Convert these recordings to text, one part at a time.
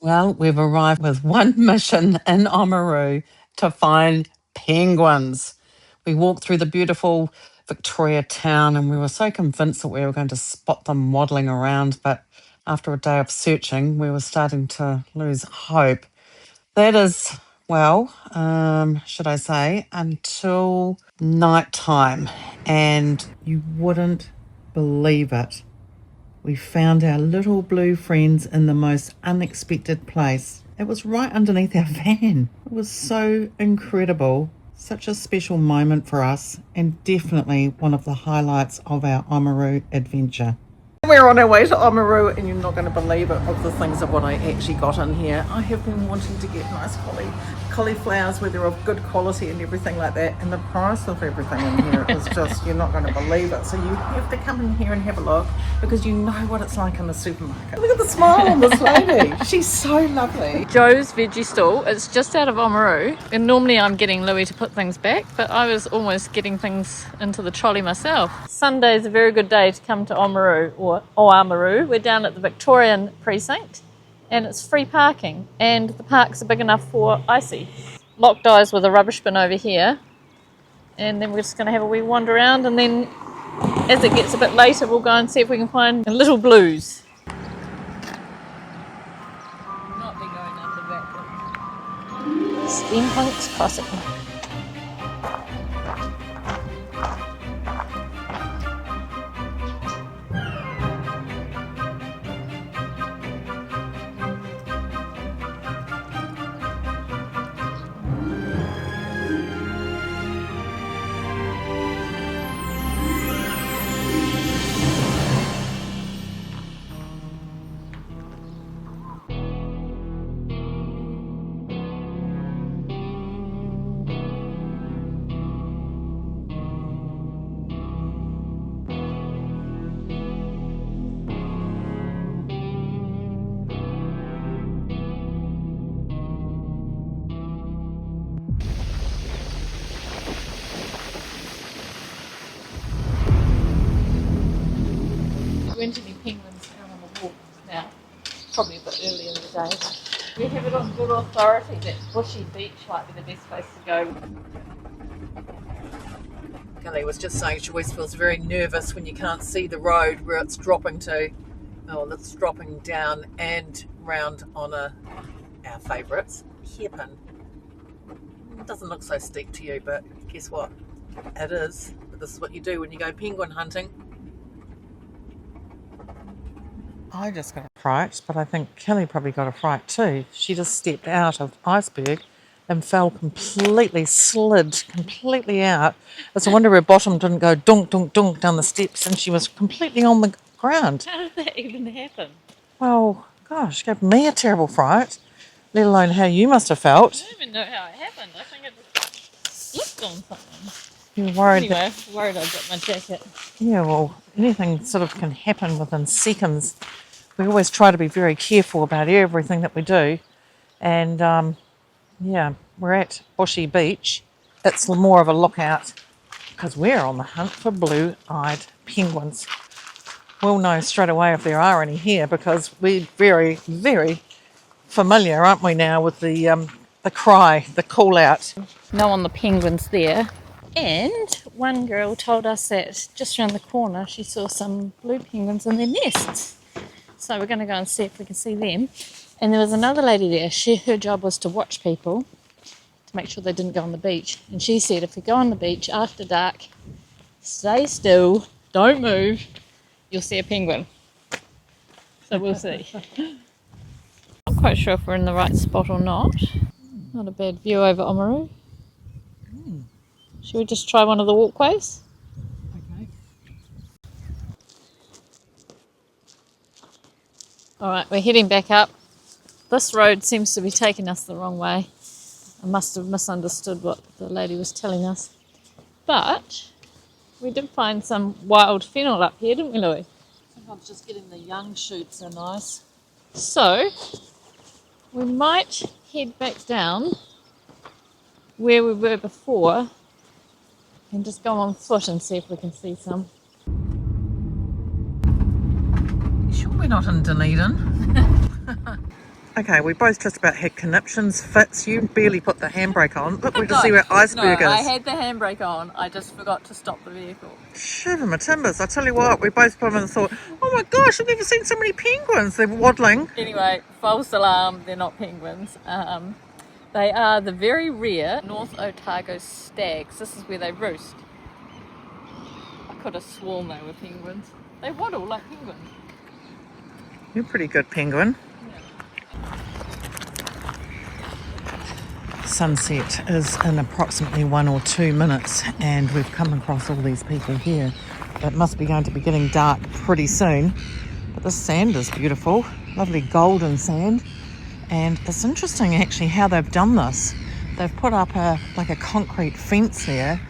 Well, we've arrived with one mission in Oamaru to find penguins. We walked through the beautiful Victoria town and we were so convinced that we were going to spot them waddling around, but after a day of searching, we were starting to lose hope. That is, well, should I say, until night time, and you wouldn't believe it. We found our little blue friends in the most unexpected place. It was right underneath our van. It was so incredible. Such a special moment for us, and definitely one of the highlights of our Oamaru adventure. We're on our way to Oamaru, and you're not going to believe it of the things of what I actually got in here. I have been wanting to get nice cauliflowers where they're of good quality and everything like that, and the price of everything in here is just, you're not going to believe it. So you have to come in here and have a look, because you know what it's like in the supermarket. Look at the smile on this lady. She's so lovely. Joe's veggie stall. It's just out of Oamaru, and normally I'm getting Louise to put things back, but I was almost getting things into the trolley myself. Sunday is a very good day to come to Oamaru, or Oamaru. We're down at the Victorian Precinct, and it's free parking, and the parks are big enough for Icy. Locked eyes with a rubbish bin over here, and then we're just going to have a wee wander around, and then as it gets a bit later we'll go and see if we can find a little blues. Not be going under that. Steampunk's Crossing. Went to the penguins out on the walk now, probably a bit early in the day. We have it on good authority that Bushy Beach might be the best place to go. Kelly was just saying she always feels very nervous when you can't see the road where it's dropping to. Oh, it's dropping down and round on our favourites, hairpin. It doesn't look so steep to you, but guess what? It is. This is what you do when you go penguin hunting. I just got a fright, but I think Kelly probably got a fright too. She just stepped out of Iceberg and fell completely, slid completely out. It's a wonder her bottom didn't go dunk, dunk, dunk down the steps and she was completely on the ground. How did that even happen? Well, gosh, gave me a terrible fright, let alone how you must have felt. I don't even know how it happened. I think it just slipped on something. You're worried. Anyway, worried I got my jacket. Yeah, well, anything sort of can happen within seconds. We always try to be very careful about everything that we do. And, yeah, we're at Bushy Beach. It's more of a lookout because we're on the hunt for blue-eyed penguins. We'll know straight away if there are any here because we're very, very familiar, aren't we now, with the cry, the call-out. No on the penguins there. And one girl told us that just around the corner she saw some blue penguins in their nests. So we're going to go and see if we can see them. And there was another lady there. Her job was to watch people to make sure they didn't go on the beach. And she said if we go on the beach after dark, stay still, don't move, you'll see a penguin. So we'll see. I'm not quite sure if we're in the right spot or not. Not a bad view over Oamaru. Should we just try one of the walkways? Okay. Alright, we're heading back up. This road seems to be taking us the wrong way. I must have misunderstood what the lady was telling us. But we did find some wild fennel up here, didn't we, Louis? Sometimes just getting the young shoots are nice. So we might head back down where we were before and just go on foot and see if we can see some. You sure we're not in Dunedin? Okay, we both just about had conniptions. Fitz, you barely put the handbrake on. Look, we can No, see where Iceberg I is. had the handbrake on. I just forgot to stop the vehicle. Shiver my timbers. I tell you what, we both put them in and thought, oh my gosh, I've never seen so many penguins. They're waddling. Anyway, false alarm. They're not penguins. They are the very rare North Otago stags. This is where they roost. I could have sworn they were penguins. They waddle like penguins. You're a pretty good penguin. Sunset is in approximately 1 or 2 minutes, and we've come across all these people here. It must be going to be getting dark pretty soon. But the sand is beautiful, lovely golden sand. And it's interesting actually how they've done this. They've put up a concrete fence there,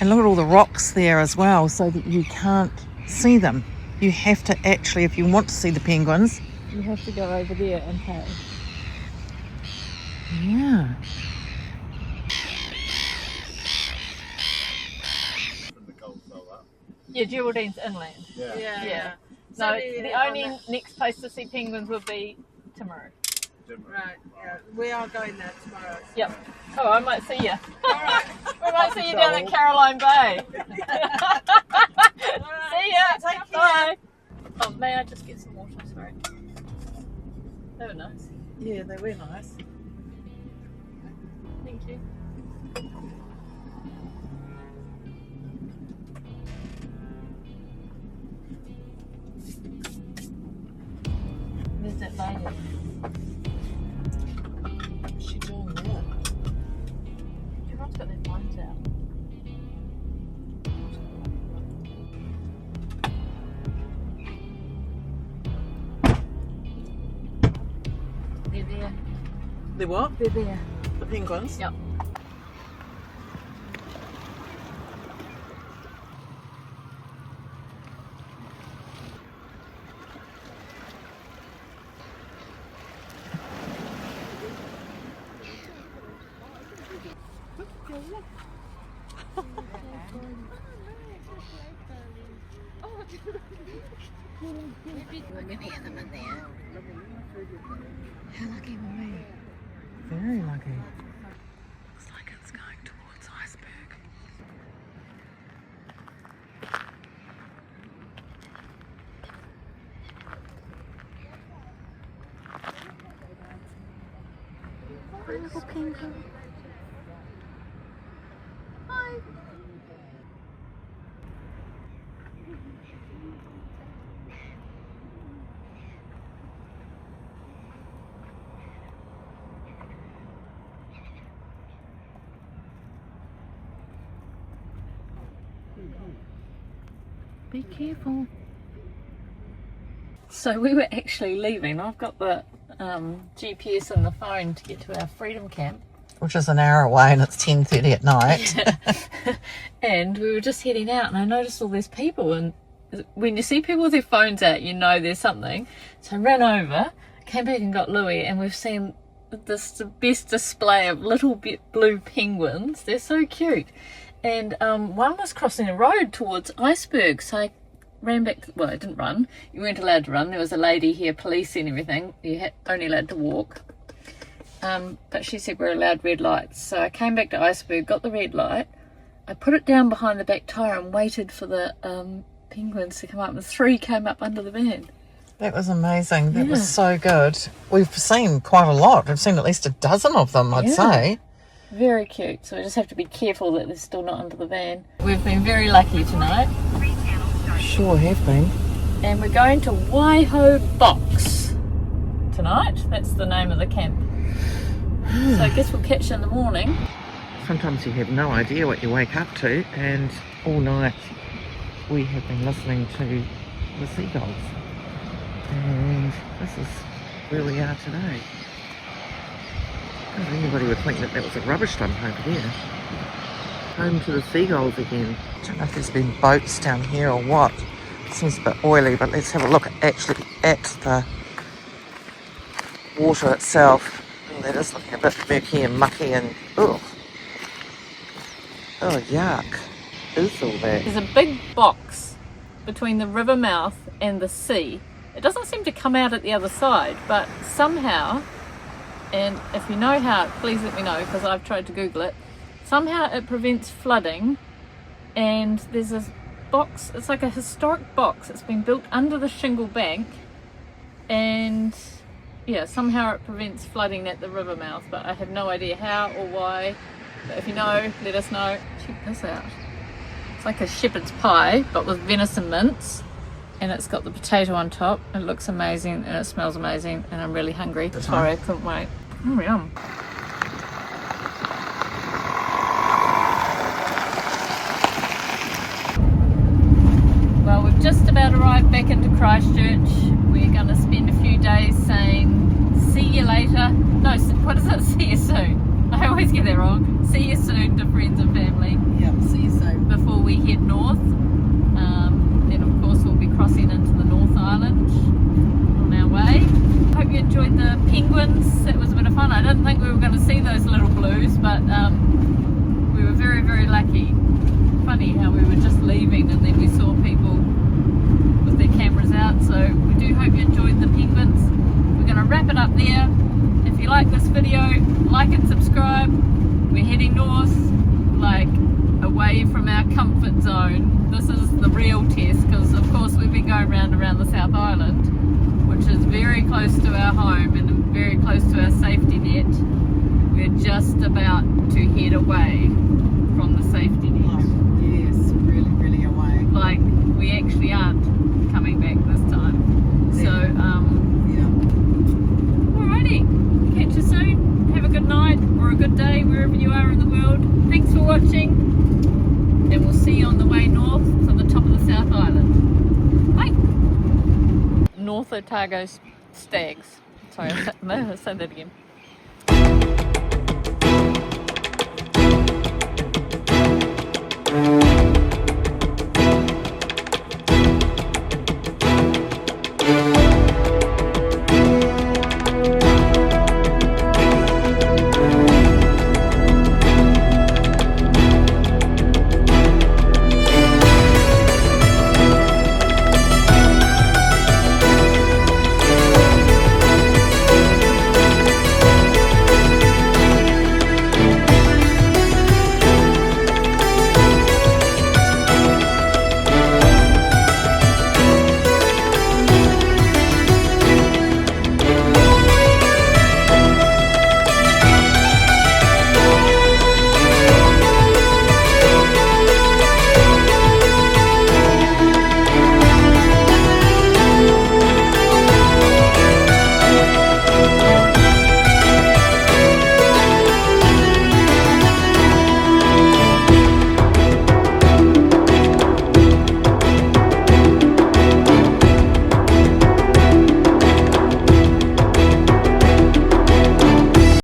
and look at all the rocks there as well, so that you can't see them. You have to actually, if you want to see the penguins, you have to go over there and pay. Yeah. Yeah, Geraldine's inland. Yeah. No, the only next place to see penguins would be Timaru. Right, yeah. We are going there tomorrow. Yep. Oh, I might see you. Alright. We might see you down at Caroline Bay. See ya. Take care. Bye. Oh, may I just get some water? Sorry. They were nice. Yeah, they were nice. Thank you. There's that lady. What's she doing there? Everyone's got their phones out. They're there. The what? They're there. The penguins? Yep. How lucky were we? Very lucky. Looks like it's going towards Iceberg. Little penguin. Hi. Be careful. So we were actually leaving. I've got the GPS on the phone to get to our freedom camp. Which is an hour away, and it's 10:30 at night. And we were just heading out, and I noticed all these people, and when you see people with their phones out, you know there's something. So I ran over, came back and got Louie, and we've seen the best display of little blue penguins. They're so cute. And one was crossing a road towards Iceberg, so I ran back. Well, I didn't run. You weren't allowed to run. There was a lady here, police and everything. You only allowed to walk. But she said we're allowed red lights. So I came back to Iceberg, got the red light. I put it down behind the back tyre and waited for the penguins to come up. And 3 came up under the van. That was amazing. That was so good. We've seen quite a lot. We've seen at least a dozen of them, I'd say. Very cute. So we just have to be careful that they're still not under the van. We've been very lucky tonight. Sure have been. And we're going to Waiho Box tonight. That's the name of the camp. So I guess we'll catch you in the morning. Sometimes you have no idea what you wake up to, and all night we have been listening to the seagulls. And this is where we are today. I don't think anybody would think that that was a rubbish dump over there. Home to the seagulls again. I don't know if there's been boats down here or what. It seems a bit oily, but let's have a look actually at the water itself. Oh, that is looking a bit murky and mucky and ugh. Oh, yuck. Is all that? There's a big box between the river mouth and the sea. It doesn't seem to come out at the other side, but somehow and if you know how, please let me know, because I've tried to Google it. Somehow it prevents flooding, and there's this box, it's like a historic box, it's been built under the shingle bank, and yeah, somehow it prevents flooding at the river mouth, but I have no idea how or why. But if you know, let us know. Check this out. It's like a shepherd's pie, but with venison mince, and it's got the potato on top. It looks amazing and it smells amazing, and I'm really hungry. Sorry, I couldn't wait. Yum. Well, we've just about arrived back into Christchurch. We're going to spend a few days saying see you later. No, what is it? See you soon. I always get that wrong. See you soon to friends and family. Yep, see you soon. Before we head north. Then of course we'll be crossing into the North Island on our way. Hope you enjoyed the penguins. That was a bit of fun. I didn't think we were going to see those little blues, but we were very, very lucky. Funny how we were just leaving and then we saw people with their cameras out. So we do hope you enjoyed the penguins. We're going to wrap it up there. If you like this video, like and subscribe. We're heading north, like away from our comfort zone. This is the real test, because of course we've been going around the South Island, which is very close to our home and very close to our safety net. We're just about to head away from the safety net. Yes, really, really away. Like, we actually aren't coming back this time. So, Yeah. alrighty, catch you soon. Have a good night or a good day wherever you are in the world. Thanks for watching, and we'll see you on the way north to the top of the South Island. Bye! North Otago stags. Sorry, I'll say that again.